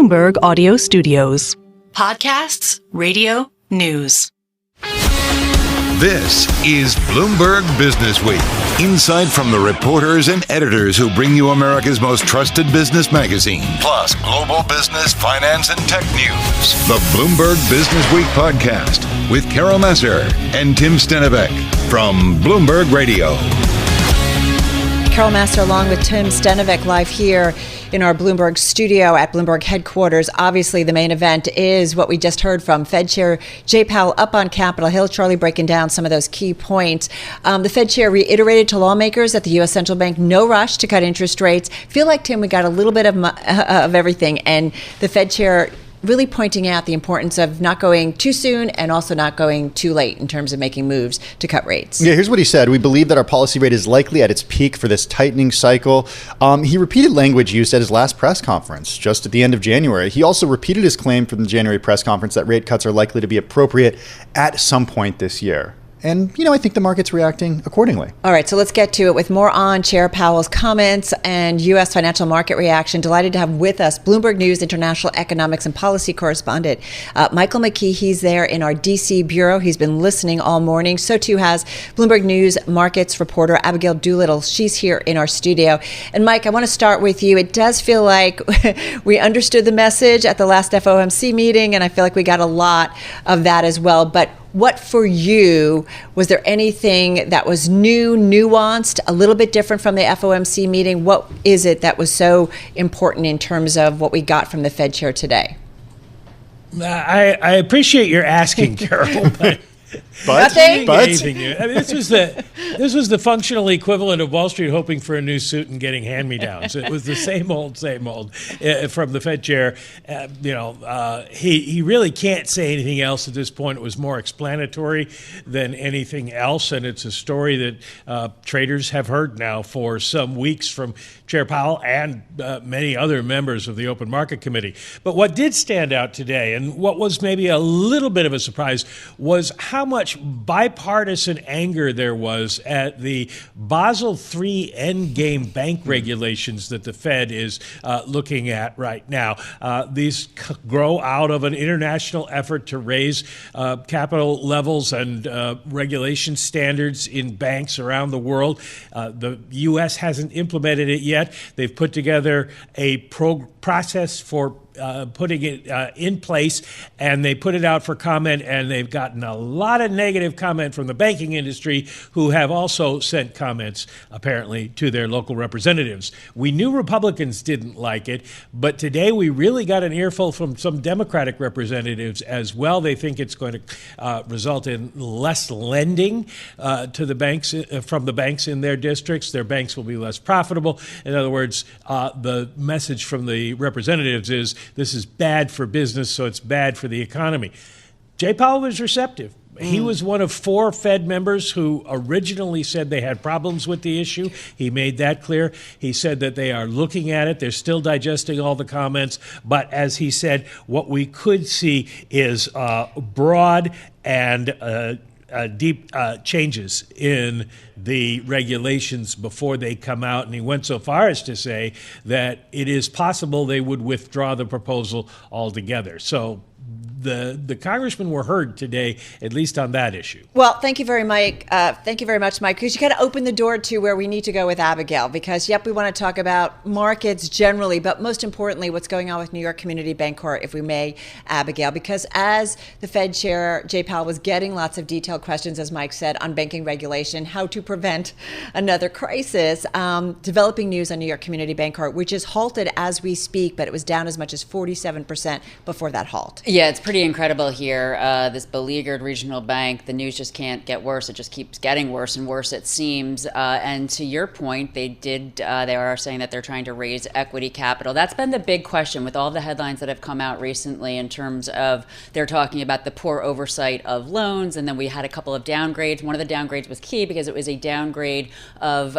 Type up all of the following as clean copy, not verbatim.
Bloomberg Audio Studios. Podcasts, radio, news. This is Bloomberg Businessweek. Insight from the reporters and editors who bring you America's most trusted business magazine, plus global business, finance, and tech news. The Bloomberg Businessweek podcast with Carol Messer and Tim Stenivek from Bloomberg Radio. Carol Messer along with Tim Stenivek live here in our Bloomberg studio at Bloomberg headquarters. Obviously, the main event is what we just heard from Fed Chair Jay Powell up on Capitol Hill. Charlie breaking down some of those key points. The Fed Chair reiterated to lawmakers at the U.S. Central Bank, no rush to cut interest rates. Feel like, Tim, we got a little bit of everything. And the Fed Chair really pointing out the importance of not going too soon and also not going too late in terms of making moves to cut rates. Yeah, here's what he said. We believe that our policy rate is likely at its peak for this tightening cycle. He repeated language used at his last press conference just at the end of January. He also repeated his claim from the January press conference that rate cuts are likely to be appropriate at some point this year. And, I think the market's reacting accordingly. All right, so let's get to it with more on Chair Powell's comments and U.S. financial market reaction. Delighted to have with us Bloomberg News International Economics and Policy Correspondent Michael McKee. He's there in our D.C. bureau. He's been listening all morning. So too has Bloomberg News markets reporter Abigail Doolittle. She's here in our studio. And Mike, I want to start with you. It does feel like we understood the message at the last FOMC meeting, and I feel like we got a lot of that as well. But what for you, was there anything that was new, nuanced, a little bit different from the FOMC meeting? What is it that was so important in terms of what we got from the Fed chair today? I appreciate your asking, Carol, but Nothing? I mean, this was the functional equivalent of Wall Street hoping for a new suit and getting hand-me-downs. It was the same old from the Fed chair. He really can't say anything else at this point. It was more explanatory than anything else, and it's a story that traders have heard now for some weeks from Chair Powell and many other members of the Open Market Committee. But what did stand out today, and what was maybe a little bit of a surprise, was how much bipartisan anger there was at the Basel III endgame bank regulations that the Fed is looking at right now. These grow out of an international effort to raise capital levels and regulation standards in banks around the world. The U.S. hasn't implemented it yet. They've put together a process for putting it in place, and they put it out for comment, and they've gotten a lot of negative comment from the banking industry, who have also sent comments, apparently, to their local representatives. We knew Republicans didn't like it, but today we really got an earful from some Democratic representatives as well. They think it's going to result in less lending to the banks from the banks in their districts. Their banks will be less profitable. In other words, the message from the representatives is this is bad for business, so it's bad for the economy. Jay Powell was receptive. He was one of 4 Fed members who originally said they had problems with the issue. He made that clear. He said that they are looking at it. They're still digesting all the comments. But as he said, what we could see is broad and deep changes in the regulations before they come out. And he went so far as to say that it is possible they would withdraw the proposal altogether. So the congressmen were heard today, at least on that issue. Well, thank you very much, Mike, because you got to open the door to where we need to go with Abigail, because, we want to talk about markets generally, but most importantly, what's going on with New York Community Bancorp, if we may, Abigail, because as the Fed chair, Jay Powell, was getting lots of detailed questions, as Mike said, on banking regulation, how to prevent another crisis, developing news on New York Community Bancorp, which is halted as we speak, but it was down as much as 47% before that halt. Yeah, it's pretty incredible here. This beleaguered regional bank, the news just can't get worse. It just keeps getting worse and worse, it seems. And to your point, they are saying that they're trying to raise equity capital. That's been the big question with all the headlines that have come out recently in terms of they're talking about the poor oversight of loans. And then we had a couple of downgrades. One of the downgrades was key because it was a downgrade of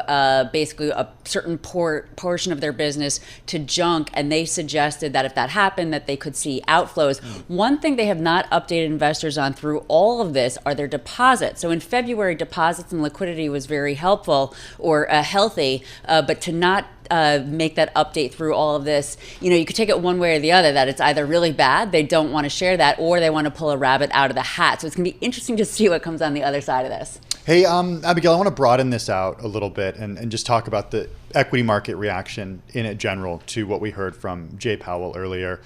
basically a certain portion of their business to junk. And they suggested that if that happened, that they could see outflows. One thing they have not updated investors on through all of this are their deposits. So in February, deposits and liquidity was very helpful or healthy, but to not make that update through all of this, you could take it one way or the other, that it's either really bad, they don't want to share that, or they want to pull a rabbit out of the hat. So it's going to be interesting to see what comes on the other side of this. Hey, Abigail, I want to broaden this out a little bit and just talk about the equity market reaction in general to what we heard from Jay Powell earlier.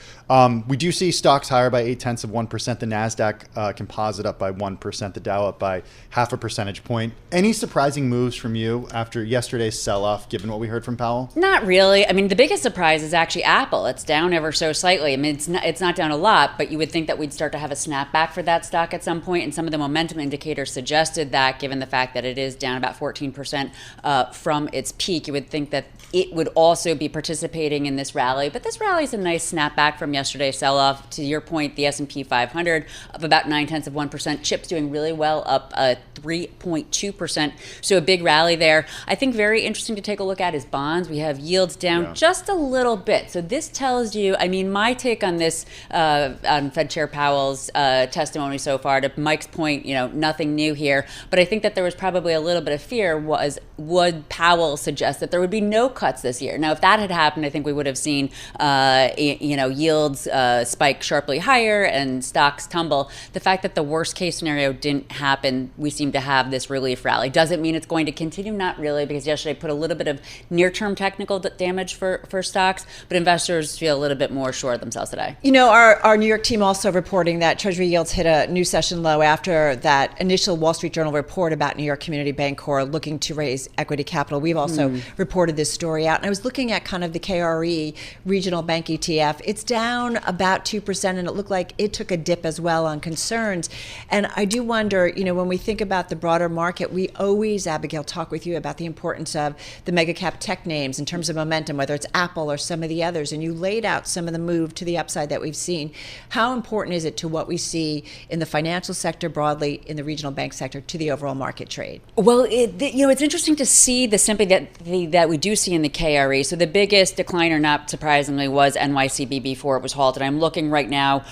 We do see stocks higher by 0.8%. The NASDAQ composite up by 1%. The Dow up by 0.5 percentage point. Any surprising moves from you after yesterday's sell-off, given what we heard from Powell? Not really. I mean, the biggest surprise is actually Apple. It's down ever so slightly. I mean, it's not down a lot, but you would think that we'd start to have a snapback for that stock at some point, and some of the momentum indicators suggested that, given the fact that it is down about 14% from its peak. You would think that it would also be participating in this rally, but this rally is a nice snapback from yesterday's sell-off. To your point, the S&P 500 up about 0.9%. Chips doing really well, up 3.2%. So a big rally there. I think very interesting to take a look at is bonds. We have yields down just a little bit. So this tells you, I mean, my take on this, on Fed Chair Powell's testimony so far, to Mike's point, nothing new here, but I think that there was probably a little bit of fear was, would Powell suggest that there would be no cuts this year? Now, if that had happened, I think we would have seen, yields spike sharply higher and stocks tumble. The fact that the worst case scenario didn't happen, we seem to have this relief rally. Does it mean it's going to continue? Not really, because yesterday put a little bit of near-term technical damage for stocks, but investors feel a little bit more sure of themselves today. Our New York team also reporting that Treasury yields hit a new session low after that initial Wall Street Journal report about New York Community Bancorp looking to raise equity capital. We've also reported this story out, and I was looking at kind of the KRE regional bank ETF. It's down about 2%, and it looked like it took a dip as well on concerns. And I do wonder, when we think about the broader market, we always, Abigail, talk with you about the importance of the mega cap tech names in terms of momentum, whether it's Apple or some of the others, and you laid out some of the move to the upside that we've seen. How important is it to what we see in the financial sector broadly, in the regional bank sector, to the overall market trade? Well, it's interesting to see the sympathy that we do see in the KRE. So the biggest decliner, not surprisingly, was NYCB before it was halted. I'm looking right now,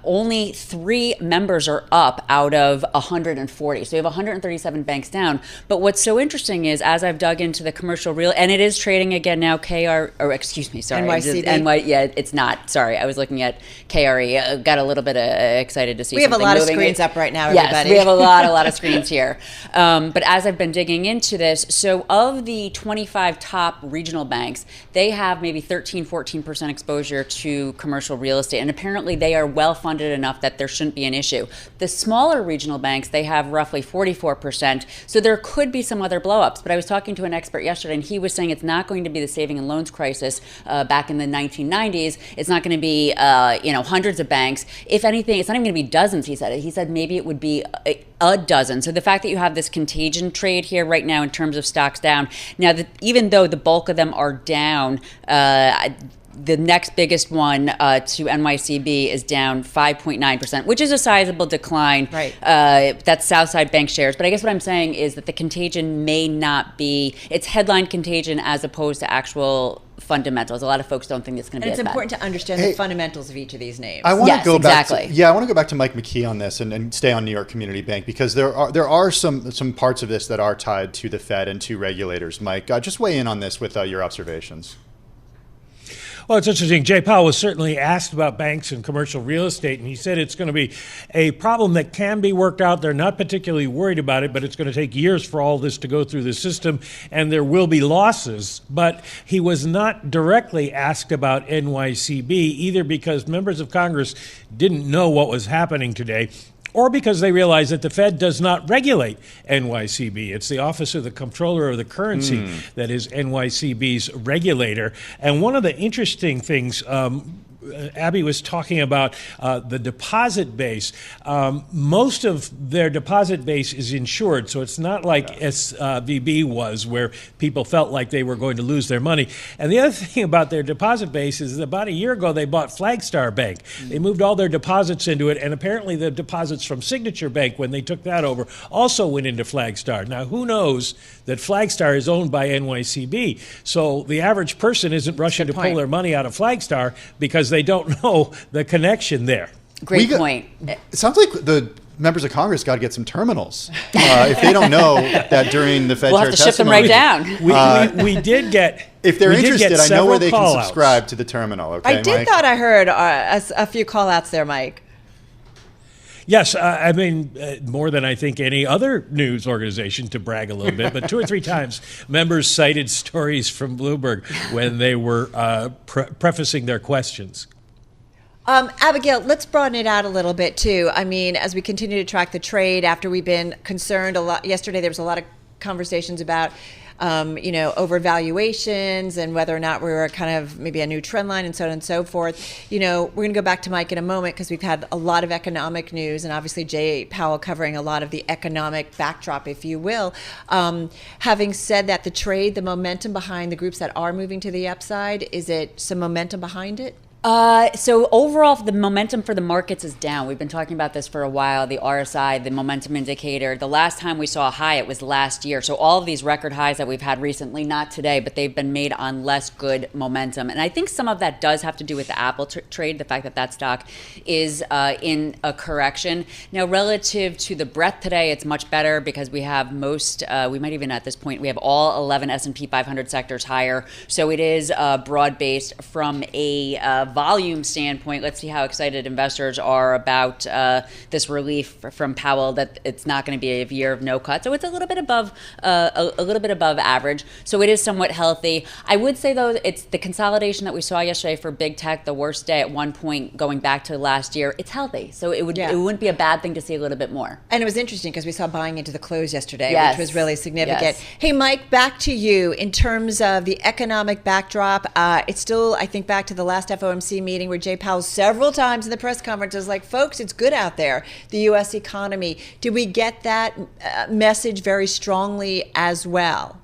only 3 members are up out of 140. So you have 137 banks down. But what's so interesting is, as I've dug into the commercial real, and it is trading again now, NYCB. It's not. Sorry, I was looking at KRE. Got a little bit excited to see. We have a lot of screens up right now, everybody. Yes, we have a lot of screens here. But as I've been digging into this, so of the 25 top regional banks, they have maybe 13-14% exposure to commercial real estate, and apparently they are well funded enough that there shouldn't be an issue. The smaller regional banks, they have roughly 44%, so there could be some other blowups. But I was talking to an expert yesterday, and he was saying it's not going to be the saving and loans crisis back in the 1990s. It's not going to be hundreds of banks. If anything, it's not even going to be dozens. He said maybe it would be a dozen. So the fact that you have this contagion trade here right now in terms of stocks down. Now, even though the bulk of them are down, the next biggest one to NYCB is down 5.9%, which is a sizable decline. Right. That's Southside Bank shares. But I guess what I'm saying is that the contagion may not be, it's headline contagion as opposed to actual fundamentals. A lot of folks don't think it's going to be as bad. And it's important to understand the fundamentals of each of these names. I want to go back. Exactly. I want to go back to Mike McKee on this and stay on New York Community Bank, because there are some parts of this that are tied to the Fed and to regulators. Mike, just weigh in on this with your observations. Well, it's interesting. Jay Powell was certainly asked about banks and commercial real estate, and he said it's going to be a problem that can be worked out. They're not particularly worried about it, but it's going to take years for all this to go through the system, and there will be losses. But he was not directly asked about NYCB, either because members of Congress didn't know what was happening today, or because they realize that the Fed does not regulate NYCB. It's the Office of the Comptroller of the Currency that is NYCB's regulator. And one of the interesting things, Abby was talking about the deposit base. Most of their deposit base is insured, so it's not like SVB was, where people felt like they were going to lose their money. And the other thing about their deposit base is that about a year ago they bought Flagstar Bank. They moved all their deposits into it, and apparently the deposits from Signature Bank, when they took that over, also went into Flagstar. Now, who knows that Flagstar is owned by NYCB? So the average person isn't rushing to pull their money out of Flagstar because they don't know the connection there. Great point. It sounds like the members of Congress got to get some terminals if they don't know that during the Fed we'll chair have to ship them right down. We did get If they're interested, I know where they can call-outs. subscribe to the terminal. Okay, I did Mike? thought I heard a few call outs there, Mike. Yes, I mean, more than I think any other news organization, to brag a little bit, but 2 or 3 times members cited stories from Bloomberg when they were prefacing their questions. Abigail, let's broaden it out a little bit, too. I mean, as we continue to track the trade, after we've been concerned a lot, yesterday there was a lot of conversations about overvaluations and whether or not we were kind of maybe a new trend line and so on and so forth. We're going to go back to Mike in a moment because we've had a lot of economic news and obviously Jay Powell covering a lot of the economic backdrop, if you will. Having said that, the trade, the momentum behind the groups that are moving to the upside, is it some momentum behind it? So overall, the momentum for the markets is down. We've been talking about this for a while. The RSI, the momentum indicator, the last time we saw a high, it was last year. So all of these record highs that we've had recently, not today, but they've been made on less good momentum. And I think some of that does have to do with the Apple trade, the fact that that stock is in a correction. Now, relative to the breadth today, it's much better because we have we might even at this point, we have all 11 S&P 500 sectors higher. So it is broad-based from a volume standpoint. Let's see how excited investors are about this relief from Powell that it's not going to be a year of no cut. So it's a little bit above average. So it is somewhat healthy. I would say though, it's the consolidation that we saw yesterday for big tech, the worst day at one point going back to last year. It's healthy, so it wouldn't be a bad thing to see a little bit more. And it was interesting because we saw buying into the close yesterday, Yes. which was really significant. Yes. Hey, Mike, back to you in terms of the economic backdrop. It's still, I think, back to the last FOMC meeting where Jay Powell several times in the press conference was like, folks, it's good out there, the U.S. economy. Did we get that message very strongly as well?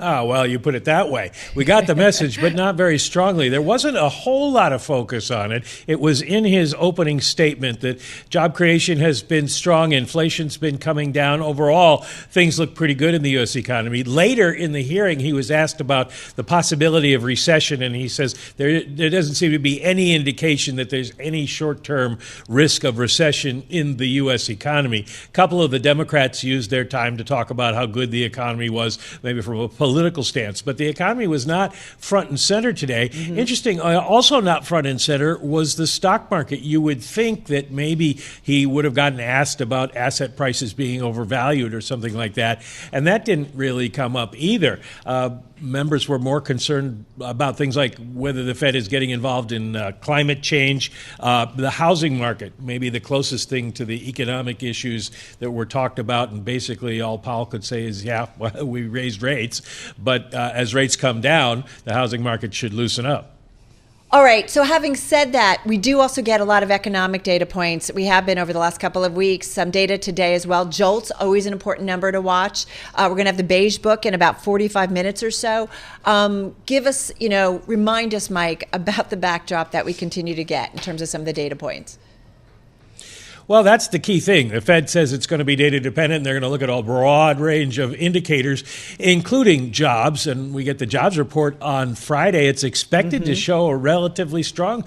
Oh, well, you put it that way. We got the message, but not very strongly. There wasn't a whole lot of focus on it. It was in his opening statement that job creation has been strong, inflation's been coming down. Overall, things look pretty good in the U.S. economy. Later in the hearing, he was asked about the possibility of recession, and he says there doesn't seem to be any indication that there's any short-term risk of recession in the U.S. economy. A couple of the Democrats used their time to talk about how good the economy was, maybe from a political stance, but the economy was not front and center today. Mm-hmm. Interesting, also not front and center was the stock market. You would think that maybe he would have gotten asked about asset prices being overvalued or something like that, and that didn't really come up either. Members were more concerned about things like whether the Fed is getting involved in climate change, the housing market, maybe the closest thing to the economic issues that were talked about, and basically all Powell could say is, yeah, well, we raised rates, but as rates come down, the housing market should loosen up. All right. So having said that, we do also get a lot of economic data points. We have been over the last couple of weeks, some data today as well. JOLTS, always an important number to watch. We're going to have the Beige Book in about 45 minutes or so. Give us, remind us, Mike, about the backdrop that we continue to get in terms of some of the data points. Well, that's the key thing. The Fed says it's going to be data dependent, and they're going to look at a broad range of indicators, including jobs. And we get the jobs report on Friday. It's expected to show a relatively strong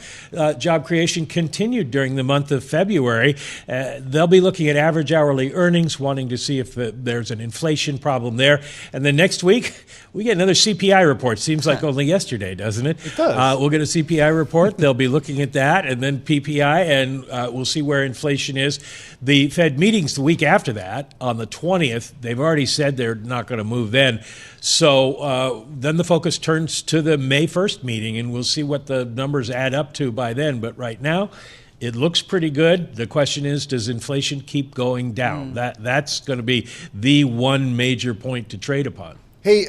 job creation continued during the month of February. They'll be looking at average hourly earnings, wanting to see if there's an inflation problem there. And then next week, we get another CPI report. Seems like only yesterday, doesn't it? It does. We'll get a CPI report. They'll be looking at that, and then PPI, and we'll see where inflation is. The Fed meetings the week after that, on the 20th, they've already said they're not going to move then. So then the focus turns to the May 1st meeting, and we'll see what the numbers add up to by then. But right now, it looks pretty good. The question is, does inflation keep going down? That's going to be the one major point to trade upon. Hey,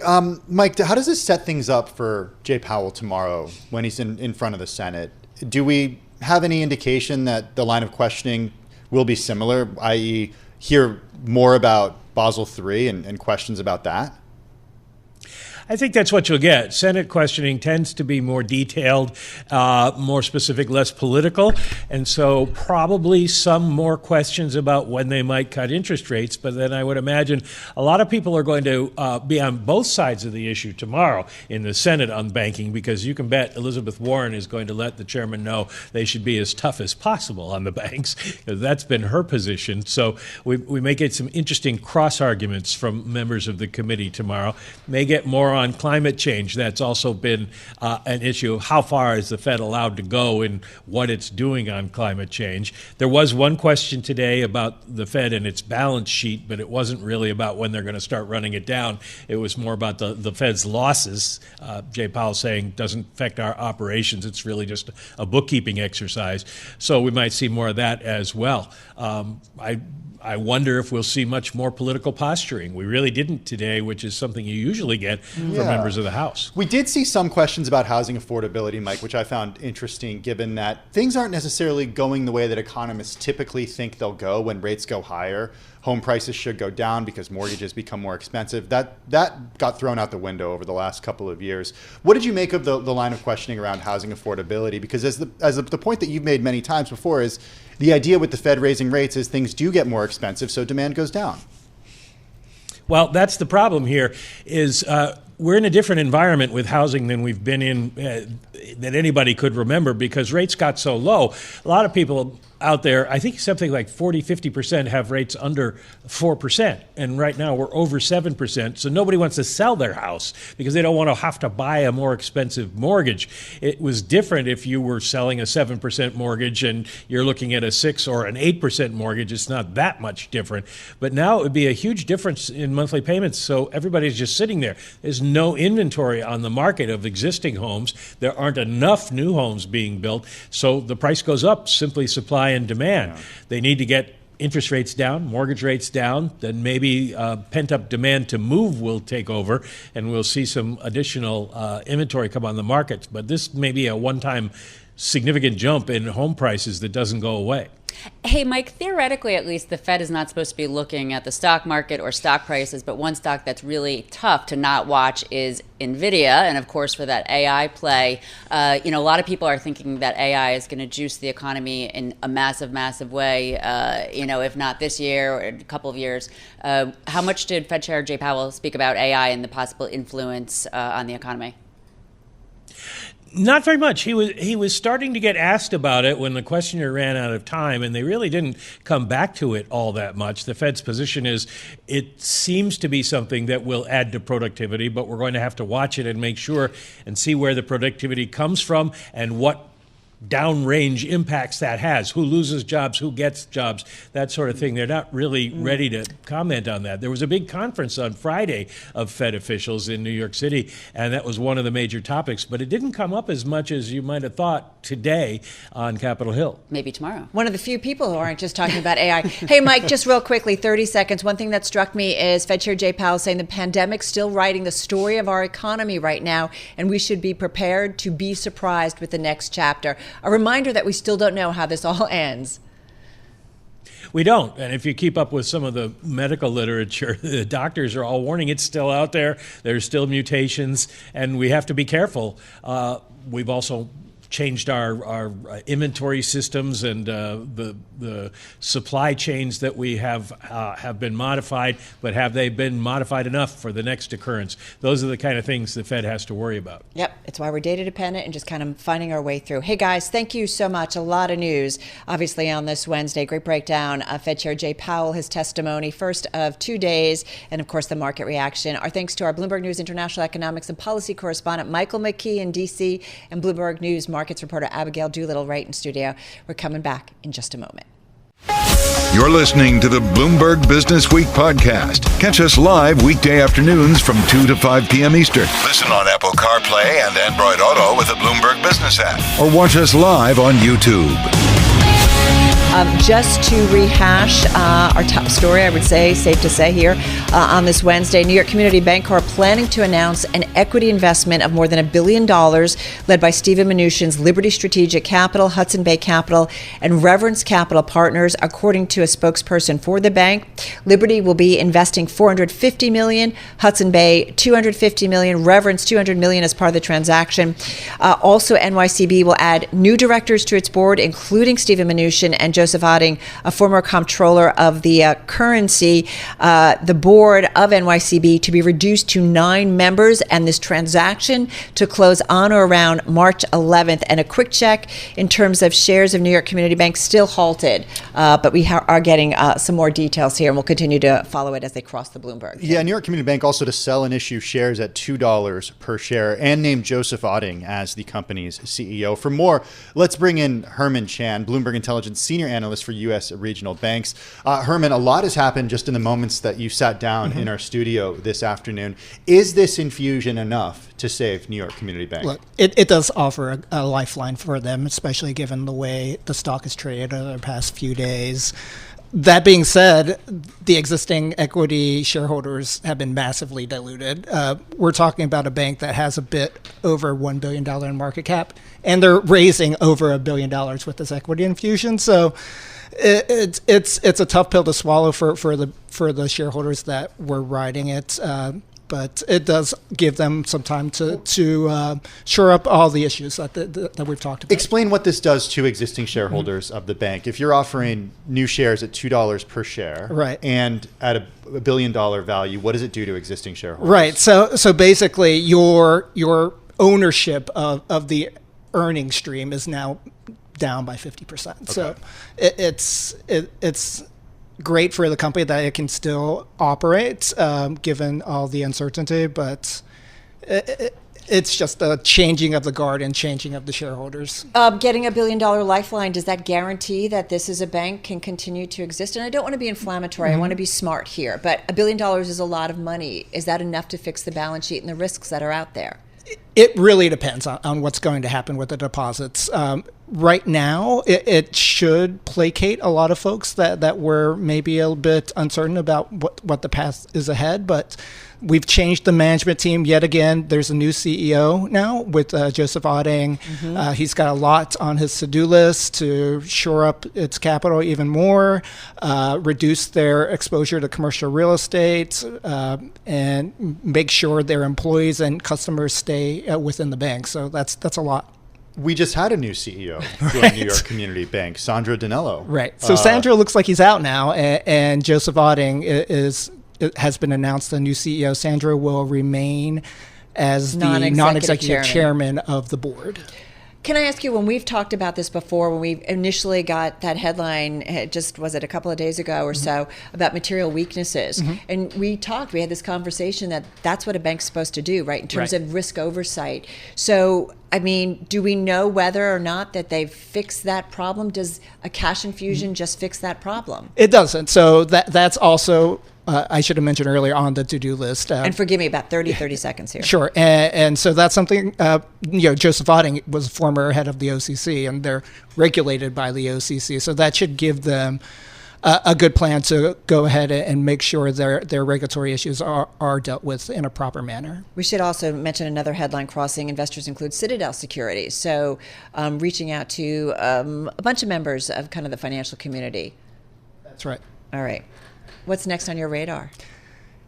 Mike, how does this set things up for Jay Powell tomorrow when he's in front of the Senate? Do we have any indication that the line of questioning will be similar, i.e. hear more about Basel III and questions about that? I think that's what you'll get. Senate questioning tends to be more detailed, more specific, less political, and so probably some more questions about when they might cut interest rates. But then I would imagine a lot of people are going to be on both sides of the issue tomorrow in the Senate on banking, because you can bet Elizabeth Warren is going to let the chairman know they should be as tough as possible on the banks, because that's been her position. So we may get some interesting cross arguments from members of the committee tomorrow. May get more on climate change. That's also been an issue of how far is the Fed allowed to go in what it's doing on climate change. There was one question today about the Fed and its balance sheet, but it wasn't really about when they're going to start running it down. It was more about the Fed's losses. Jay Powell saying doesn't affect our operations. It's really just a bookkeeping exercise. So we might see more of that as well. I wonder if we'll see much more political posturing. We really didn't today, which is something you usually get from members of the House. We did see some questions about housing affordability, Mike, which I found interesting given that things aren't necessarily going the way that economists typically think they'll go when rates go higher. Home prices should go down because mortgages become more expensive. That got thrown out the window over the last couple of years. What did you make of the line of questioning around housing affordability? Because as the point that you've made many times before is the idea with the Fed raising rates is things do get more expensive, so demand goes down. Well, that's the problem here is we're in a different environment with housing than we've been in that anybody could remember because rates got so low. A lot of people out there, I think something like 40-50% have rates under 4%. And right now we're over 7%. So nobody wants to sell their house because they don't want to have to buy a more expensive mortgage. It was different if you were selling a 7% mortgage and you're looking at a 6 or an 8% mortgage. It's not that much different. But now it would be a huge difference in monthly payments. So everybody's just sitting there. There's no inventory on the market of existing homes. There aren't enough new homes being built. So the price goes up, simply supply and demand. Yeah. They need to get interest rates down, mortgage rates down, then maybe pent-up demand to move will take over, and we'll see some additional inventory come on the market. But this may be a one-time significant jump in home prices that doesn't go away. Hey, Mike, theoretically, at least, the Fed is not supposed to be looking at the stock market or stock prices, but one stock that's really tough to not watch is NVIDIA. And of course, for that AI play, a lot of people are thinking that AI is going to juice the economy in a massive, massive way, if not this year or a couple of years. How much did Fed Chair Jay Powell speak about AI and the possible influence on the economy? Not very much. He was starting to get asked about it when the questioner ran out of time, and they really didn't come back to it all that much. The Fed's position is it seems to be something that will add to productivity, but we're going to have to watch it and make sure and see where the productivity comes from and what downrange impacts that has, who loses jobs, who gets jobs, that sort of thing. They're not really ready to comment on that. There was a big conference on Friday of Fed officials in New York City, and that was one of the major topics, but it didn't come up as much as you might have thought today on Capitol Hill. Maybe tomorrow. One of the few people who aren't just talking about AI. Hey, Mike, just real quickly, 30 seconds. One thing that struck me is Fed Chair Jay Powell saying the pandemic's still writing the story of our economy right now, and we should be prepared to be surprised with the next chapter. A reminder that we still don't know how this all ends. We don't. And if you keep up with some of the medical literature, the doctors are all warning it's still out there. There's still mutations, and we have to be careful. We've also changed our inventory systems and the supply chains that we have been modified, but have they been modified enough for the next occurrence? Those are the kind of things the Fed has to worry about. Yep, it's why we're data dependent and just kind of finding our way through. Hey guys, thank you so much. A lot of news, obviously, on this Wednesday. Great breakdown of Fed Chair Jay Powell, his testimony, first of 2 days, and of course the market reaction. Our thanks to our Bloomberg News International Economics and Policy Correspondent Michael McKee in D.C. and Bloomberg News Markets reporter Abigail Doolittle right in studio. We're coming back in just a moment. You're listening to the Bloomberg Businessweek podcast. Catch us live weekday afternoons from 2 to 5 p.m. Eastern. Listen on Apple CarPlay and Android Auto with the Bloomberg Business app. Or watch us live on YouTube. Just to rehash our top story, I would say, safe to say here, on this Wednesday, New York Community Bancorp planning to announce an equity investment of more than $1 billion led by Stephen Mnuchin's Liberty Strategic Capital, Hudson Bay Capital, and Reverence Capital Partners, according to a spokesperson for the bank. Liberty will be investing $450 million, Hudson Bay $250 million, Reverence $200 million as part of the transaction. Also, NYCB will add new directors to its board, including Stephen Mnuchin and JoAnne Joseph Otting, a former comptroller of the currency, the board of NYCB to be reduced to 9 members, and this transaction to close on or around March 11th. And a quick check in terms of shares of New York Community Bank still halted, but we are getting some more details here, and we'll continue to follow it as they cross the Bloomberg. Yeah, New York Community Bank also to sell and issue shares at $2 per share and named Joseph Otting as the company's CEO. For more, let's bring in Herman Chan, Bloomberg Intelligence Senior Analyst for U.S. regional banks. Herman, a lot has happened just in the moments that you sat down in our studio this afternoon. Is this infusion enough to save New York Community Bank? Look, it does offer a lifeline for them, especially given the way the stock has traded over the past few days. That being said, the existing equity shareholders have been massively diluted. We're talking about a bank that has a bit over $1 billion in market cap, and they're raising over $1 billion with this equity infusion. So it's a tough pill to swallow for the shareholders that were riding it. But it does give them some time to shore up all the issues that we've talked about. Explain what this does to existing shareholders of the bank. If you're offering new shares at $2 per share, right, and at a $1 billion value, what does it do to existing shareholders? Right. So basically, your ownership of the earning stream is now down by 50%. Okay. So it's great for the company that it can still operate, given all the uncertainty, but it's just a changing of the guard and changing of the shareholders. Getting $1 billion lifeline, does that guarantee that this is a bank can continue to exist? And I don't want to be inflammatory. I want to be smart here, but $1 billion is a lot of money. Is that enough to fix the balance sheet and the risks that are out there? It really depends on what's going to happen with the deposits. Right now, it should placate a lot of folks that were maybe a little bit uncertain about what the path is ahead. But we've changed the management team yet again. There's a new CEO now with Joseph Otting. He's got a lot on his to-do list to shore up its capital even more, reduce their exposure to commercial real estate, and make sure their employees and customers stay within the bank. So that's a lot. We just had a new CEO join New York Community Bank, Sandro Danello. Right. So Sandro looks like he's out now, and Joseph Otting has been announced the new CEO. Sandro will remain as the non-executive chairman of the board. Can I ask you, when we've talked about this before, when we initially got that headline, was it a couple of days ago or so, about material weaknesses? And we had this conversation that's what a bank's supposed to do, right, in terms of risk oversight. So, I mean, do we know whether or not that they've fixed that problem? Does a cash infusion just fix that problem? It doesn't. So that's also... I should have mentioned earlier on the to-do list. And forgive me, about 30 seconds here. Sure. And so that's something, Joseph Otting was former head of the OCC, and they're regulated by the OCC. So that should give them a good plan to go ahead and make sure their regulatory issues are dealt with in a proper manner. We should also mention another headline crossing. Investors include Citadel Securities. So reaching out to a bunch of members of kind of the financial community. That's right. All right. What's next on your radar?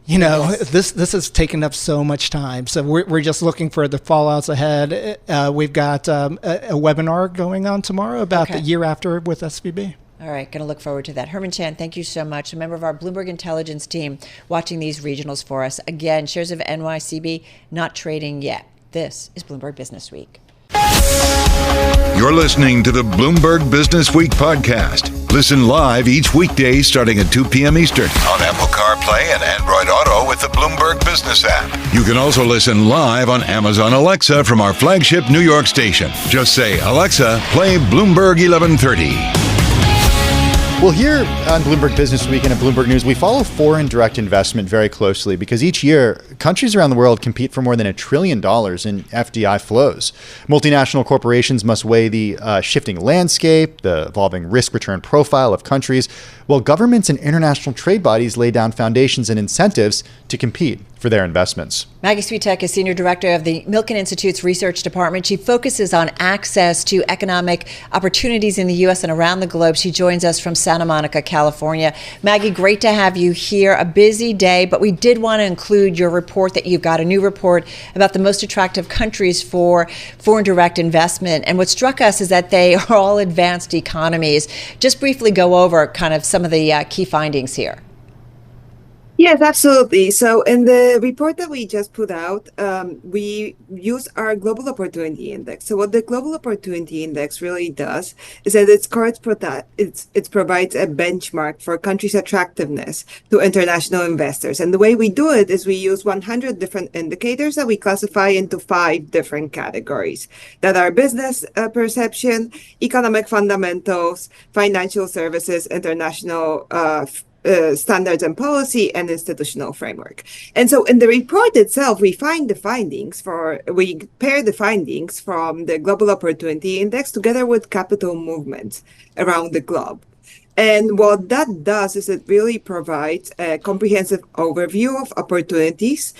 This has taken up so much time. So we're just looking for the fallouts ahead. We've got a webinar going on tomorrow about the year after with SVB. All right, going to look forward to that. Herman Chan, thank you so much. A member of our Bloomberg Intelligence team watching these regionals for us. Again, shares of NYCB not trading yet. This is Bloomberg Businessweek. You're listening to the Bloomberg Businessweek podcast. Listen live each weekday starting at 2 p.m. Eastern on Apple CarPlay and Android Auto with the Bloomberg Business app. You can also listen live on Amazon Alexa from our flagship New York station. Just say, Alexa, play Bloomberg 1130. Well, here on Bloomberg Businessweek and at Bloomberg News, we follow foreign direct investment very closely because each year, countries around the world compete for more than $1 trillion in FDI flows. Multinational corporations must weigh the shifting landscape, the evolving risk-return profile of countries, while governments and international trade bodies lay down foundations and incentives to compete. for their investments. Maggie Switek is Senior Director of the Milken Institute's Research Department. She focuses on access to economic opportunities in the U.S. and around the globe. She joins us from Santa Monica, California. Maggie, great to have you here. A busy day, but we did want to include your report that you've got, a new report about the most attractive countries for foreign direct investment. And what struck us is that they are all advanced economies. Just briefly go over kind of some of the key findings here. Yes, absolutely. So in the report that we just put out, we use our Global Opportunity Index. So what the Global Opportunity Index really does is that it provides a benchmark for countries' attractiveness to international investors. And the way we do it is we use 100 different indicators that we classify into 5 different categories that are business perception, economic fundamentals, financial services, international standards and policy, and institutional framework. And so in the report itself, we pair the findings from the Global Opportunity Index together with capital movements around the globe. And what that does is it really provides a comprehensive overview of opportunities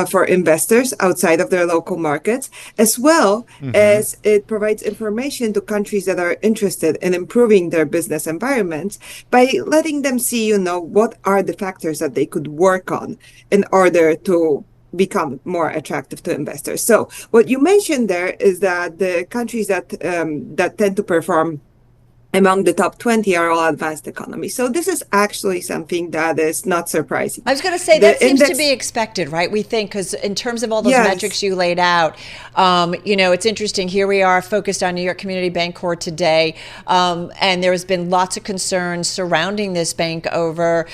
for investors outside of their local markets, as well as it provides information to countries that are interested in improving their business environments by letting them see, what are the factors that they could work on in order to become more attractive to investors. So what you mentioned there is that the countries that tend to perform among the top 20 are all advanced economies. So this is actually something that is not surprising. I was going to say that seems to be expected, right? We think, because in terms of all those metrics you laid out, it's interesting. Here we are focused on New York Community Bancorp today. And there has been lots of concerns surrounding this bank over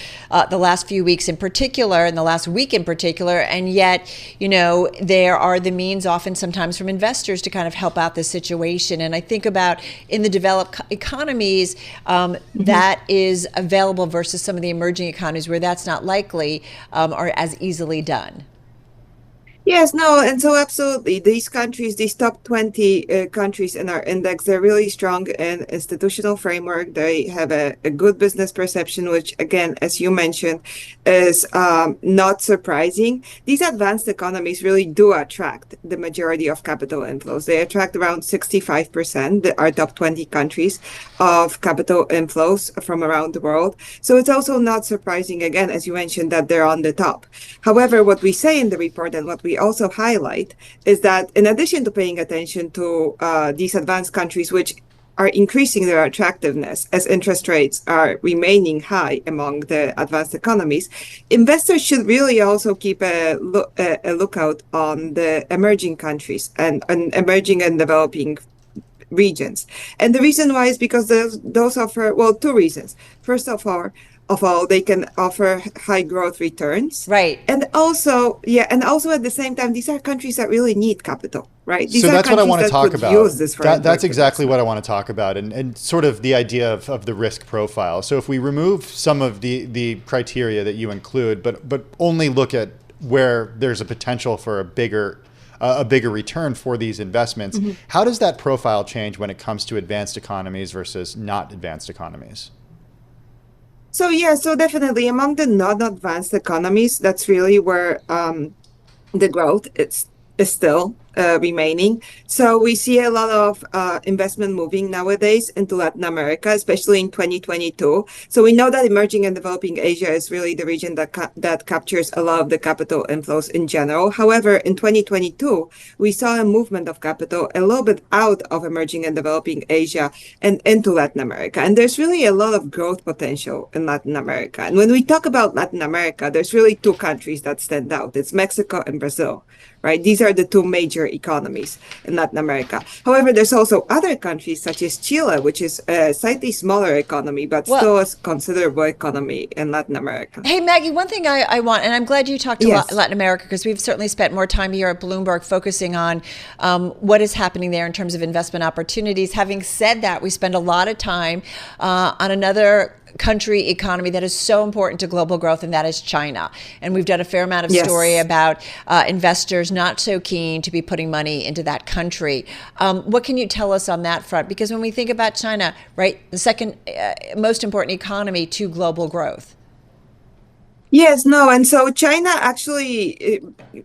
the last few weeks in particular, and the last week in particular. And yet, there are the means often sometimes from investors to kind of help out this situation. And I think about in the developed economies, that is available versus some of the emerging economies where that's not likely or as easily done. Yes, no, and so absolutely. These countries, these top 20 countries in our index, they're really strong in institutional framework. They have a good business perception, which, again, as you mentioned, is not surprising. These advanced economies really do attract the majority of capital inflows. They attract around 65%, our top 20 countries, of capital inflows from around the world. So it's also not surprising, again, as you mentioned, that they're on the top. However, what we say in the report and what we also highlight is that in addition to paying attention to these advanced countries, which are increasing their attractiveness as interest rates are remaining high among the advanced economies, investors should really also keep a lookout on the emerging countries and emerging and developing regions. And the reason why is because those offer, 2 reasons. First of all, they can offer high growth returns. Right. And also at the same time, these are countries that really need capital, right? These so are that's what I want to that talk could about. Use this That's exactly what I want to talk about, and sort of the idea of the risk profile. So if we remove some of the criteria that you include, but only look at where there's a potential for a bigger return for these investments, how does that profile change when it comes to advanced economies versus not advanced economies? So definitely among the non-advanced economies, that's really where the growth is still remaining. So we see a lot of investment moving nowadays into Latin America, especially in 2022. So we know that emerging and developing Asia is really the region that captures a lot of the capital inflows in general. However, in 2022, we saw a movement of capital a little bit out of emerging and developing Asia and into Latin America. And there's really a lot of growth potential in Latin America. And when we talk about Latin America, there's really 2 countries that stand out. It's Mexico and Brazil, right? These are the 2 major economies in Latin America. However, there's also other countries such as Chile, which is a slightly smaller economy, but still a considerable economy in Latin America. Hey, Maggie, one thing I want, and I'm glad you talked to Latin America, because we've certainly spent more time here at Bloomberg focusing on what is happening there in terms of investment opportunities. Having said that, we spend a lot of time on another country economy that is so important to global growth, and that is China. And we've done a fair amount of story about investors not so keen to be putting money into that country. What can you tell us on that front? Because when we think about China, right, the second most important economy to global growth. Yes, no, and so China actually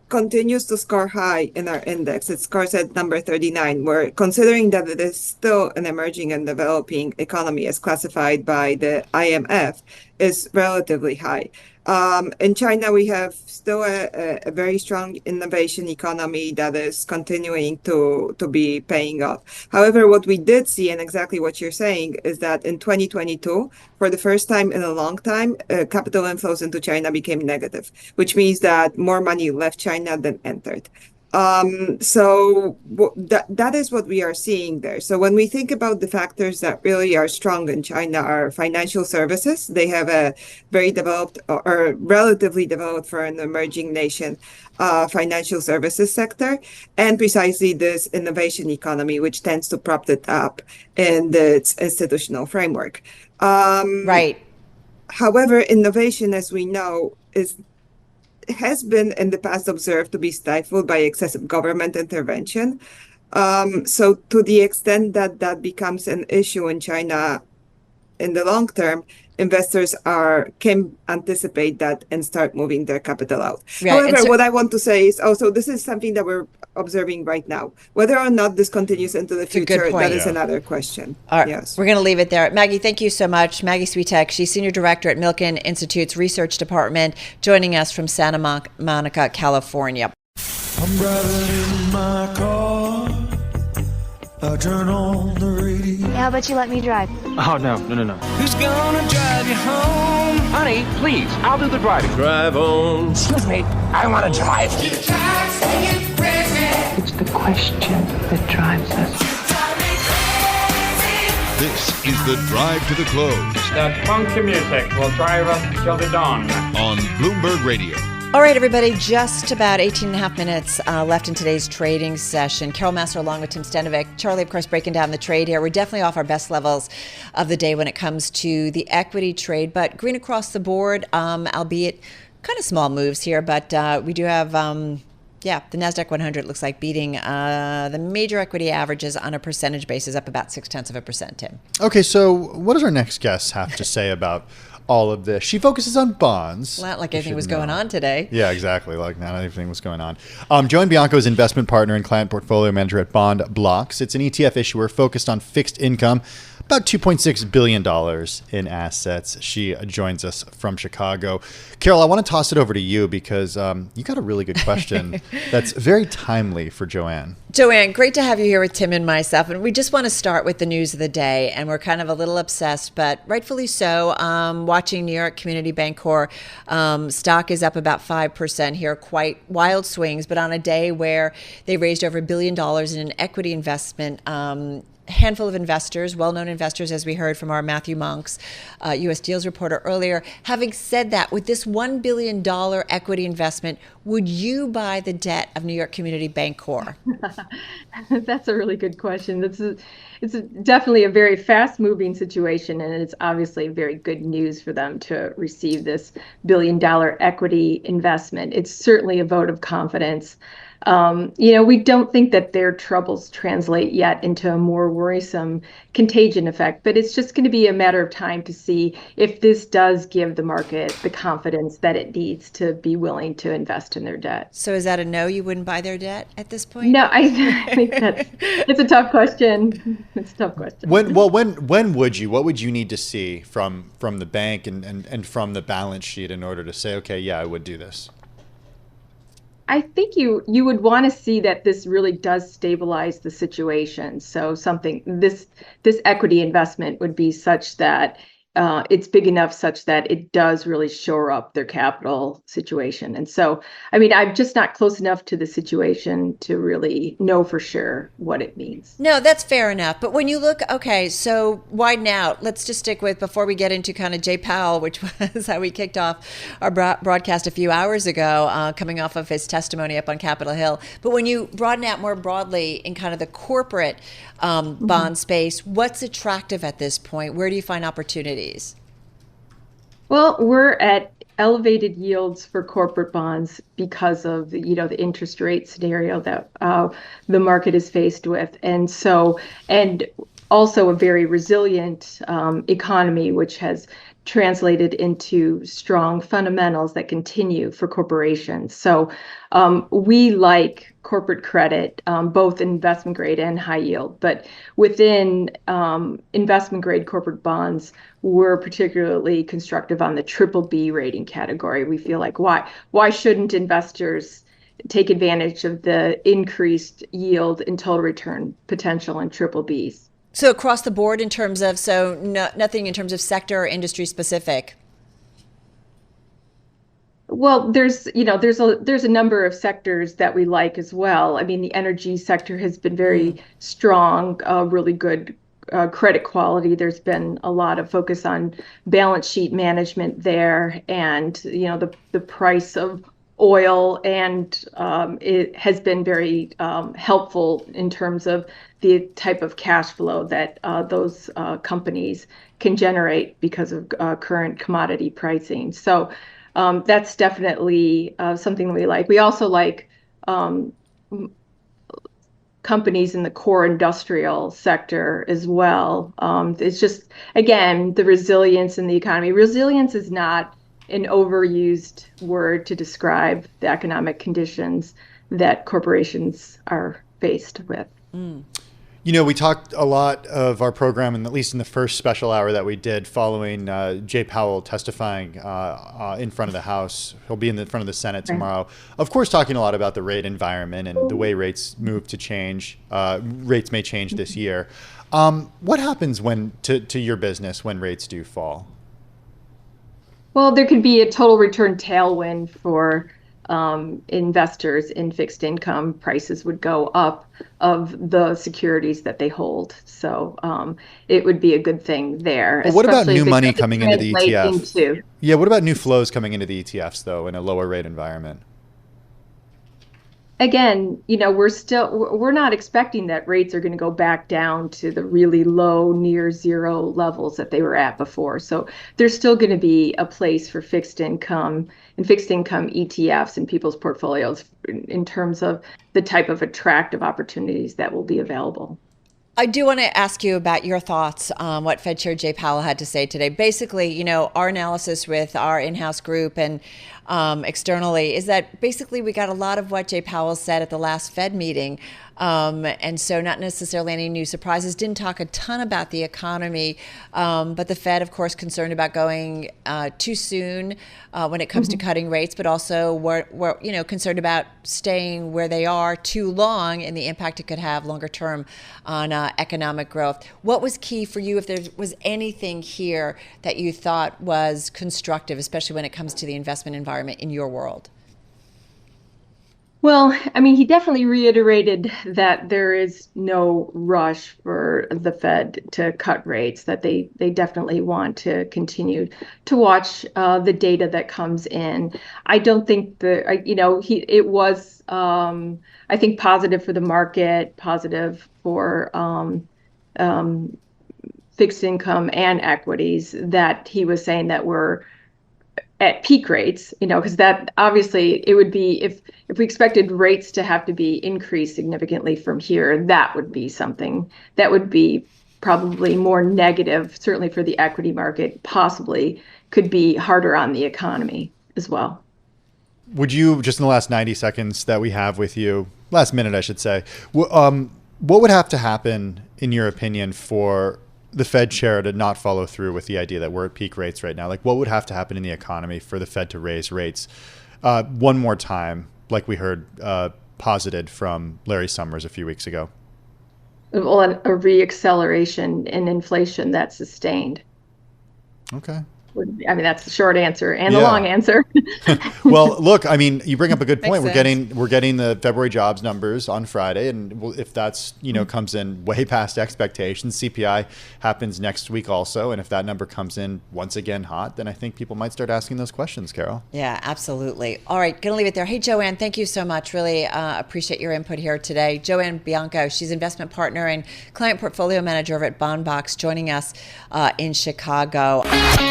continues to score high in our index. It scores at number 39, where considering that it is still an emerging and developing economy as classified by the IMF, is relatively high. In China, we have still a very strong innovation economy that is continuing to be paying off. However, what we did see, and exactly what you're saying, is that in 2022, for the first time in a long time, capital inflows into China became negative, which means that more money left China than entered. That is what we are seeing there. So when we think about the factors that really are strong in China are financial services. They have a very developed or relatively developed for an emerging nation financial services sector, and precisely this innovation economy, which tends to prop it up in its institutional framework. Right. However, innovation, as we know, has been in the past observed to be stifled by excessive government intervention. So to the extent that that becomes an issue in China in the long term, investors can anticipate that and start moving their capital out. Right. However, what I want to say is also this is something that we're observing right now. Whether or not this continues into the future, that is another question. All right. Yes. We're going to leave it there. Maggie, thank you so much. Maggie Switek, she's Senior Director at Milken Institute's Research Department, joining us from Santa Monica, California. I'm driving in my car. I turn on the radio. How about you let me drive? Oh, no. Who's gonna drive you home? Honey, please, I'll do the driving. Drive on. Excuse me, I want to drive. It's the question that drives us. This is the Drive to the Close. That funky music will drive us till the dawn. On Bloomberg Radio. All right, everybody, just about 18 and a half minutes left in today's trading session. Carol Master along with Tim Stenovic. Charlie, of course, breaking down the trade here. We're definitely off our best levels of the day when it comes to the equity trade, but green across the board, albeit kind of small moves here. But we do have, the NASDAQ 100 looks like beating the major equity averages on a percentage basis, up about 0.6%, Tim. Okay, so what does our next guest have to say about all of this? She focuses on bonds. Not like anything was going on today. Yeah, exactly. Like not anything was going on. JoAnne Bianco is investment partner and client portfolio manager at BondBloxx. It's an ETF issuer focused on fixed income, about $2.6 billion in assets. She joins us from Chicago. Carol, I want to toss it over to you because you got a really good question that's very timely for JoAnne. JoAnne, great to have you here with Tim and myself. And we just want to start with the news of the day. And we're kind of a little obsessed, but rightfully so. Watching New York Community Bancorp, stock is up about 5% here, quite wild swings, but on a day where they raised over $1 billion in an equity investment. Handful of investors, well-known investors, as we heard from our Matthew Monks, U.S. Deals reporter earlier. Having said that, with this $1 billion equity investment, would you buy the debt of New York Community Bancorp? That's a really good question. It's definitely a very fast-moving situation, and it's obviously very good news for them to receive this $1 billion equity investment. It's certainly a vote of confidence. We don't think that their troubles translate yet into a more worrisome contagion effect, but it's just going to be a matter of time to see if this does give the market the confidence that it needs to be willing to invest in their debt. So is that a no? You wouldn't buy their debt at this point? No, I think it's a tough question. It's a tough question. When would you? What would you need to see from the bank and from the balance sheet in order to say, okay, yeah, I would do this? I think you would want to see that this really does stabilize the situation. So this equity investment would be such that it's big enough such that it does really shore up their capital situation. And so, I'm just not close enough to the situation to really know for sure what it means. No, that's fair enough. But when you look, okay, so widen out. Let's just stick with, before we get into kind of Jay Powell, which was how we kicked off our broadcast a few hours ago, coming off of his testimony up on Capitol Hill. But when you broaden out more broadly in kind of the corporate bond space, what's attractive at this point? Where do you find opportunities? Well, we're at elevated yields for corporate bonds because of the interest rate scenario that the market is faced with, and also a very resilient economy, which has translated into strong fundamentals that continue for corporations. So we like corporate credit, both investment grade and high yield. But within investment grade corporate bonds, we're particularly constructive on the BBB rating category. We feel like why shouldn't investors take advantage of the increased yield and total return potential in BBBs? So across the board in terms of, nothing in terms of sector or industry specific? Well, there's a number of sectors that we like as well. I mean, the energy sector has been very strong, really good credit quality. There's been a lot of focus on balance sheet management there, and the price of oil, and it has been very helpful in terms of the type of cash flow that those companies can generate because of current commodity pricing. So that's definitely something we like. We also like companies in the core industrial sector as well. It's just, again, the resilience in the economy. Resilience is not an overused word to describe the economic conditions that corporations are faced with. We talked a lot of our program, and at least in the first special hour that we did following Jay Powell testifying in front of the House. He'll be in front of the Senate tomorrow. Of course, talking a lot about the rate environment and the way rates move to change. Rates may change this year. What happens to your business when rates do fall? Well, there could be a total return tailwind for investors in fixed income. Prices would go up of the securities that they hold. So it would be a good thing there. But what about new money coming into the ETF? Yeah, what about new flows coming into the ETFs, though, in a lower rate environment? Again, we're not expecting that rates are going to go back down to the really low, near zero levels that they were at before. So there's still going to be a place for fixed income and fixed income ETFs in people's portfolios in terms of the type of attractive opportunities that will be available. I do want to ask you about your thoughts on what Fed Chair Jay Powell had to say today. Basically, our analysis with our in-house group and externally is that basically we got a lot of what Jay Powell said at the last Fed meeting. And so not necessarily any new surprises. Didn't talk a ton about the economy, but the Fed, of course, concerned about going too soon when it comes to cutting rates, but also we're concerned about staying where they are too long and the impact it could have longer term on economic growth. What was key for you, if there was anything here that you thought was constructive, especially when it comes to the investment environment in your world? Well, I mean, he definitely reiterated that there is no rush for the Fed to cut rates, that they definitely want to continue to watch the data that comes in. I don't think it was, I think, positive for the market, positive for fixed income and equities, that he was saying that we're at peak rates, because that obviously it would be, if we expected rates to have to be increased significantly from here, that would be something that would be probably more negative, certainly for the equity market, possibly could be harder on the economy as well. Would you, just in the last 90 seconds that we have with you, last minute, I should say, what would have to happen, in your opinion, for the Fed chair to not follow through with the idea that we're at peak rates right now? Like, what would have to happen in the economy for the Fed to raise rates one more time, like we heard posited from Larry Summers a few weeks ago? Well, a reacceleration in inflation that's sustained. Okay. I mean, that's the short answer and the long answer. Well, look, I mean, you bring up a good point. We're sense. getting the February jobs numbers on Friday, and if that's comes in way past expectations, CPI happens next week also, and if that number comes in once again hot, then I think people might start asking those questions, Carol. Yeah, absolutely. All right, gonna leave it there. Hey, JoAnne, thank you so much. Really appreciate your input here today. JoAnne Bianco, she's investment partner and client portfolio manager over at BondBloxx, joining us in Chicago.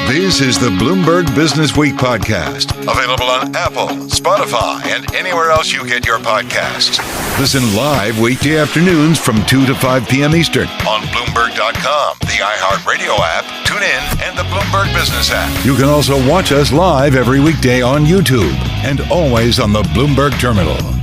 This is the Bloomberg Businessweek podcast, available on Apple, Spotify, and anywhere else you get your podcasts. Listen live weekday afternoons from 2 to 5 p.m. Eastern on Bloomberg.com, the iHeartRadio app, TuneIn, and the Bloomberg Business app. You can also watch us live every weekday on YouTube and always on the Bloomberg Terminal.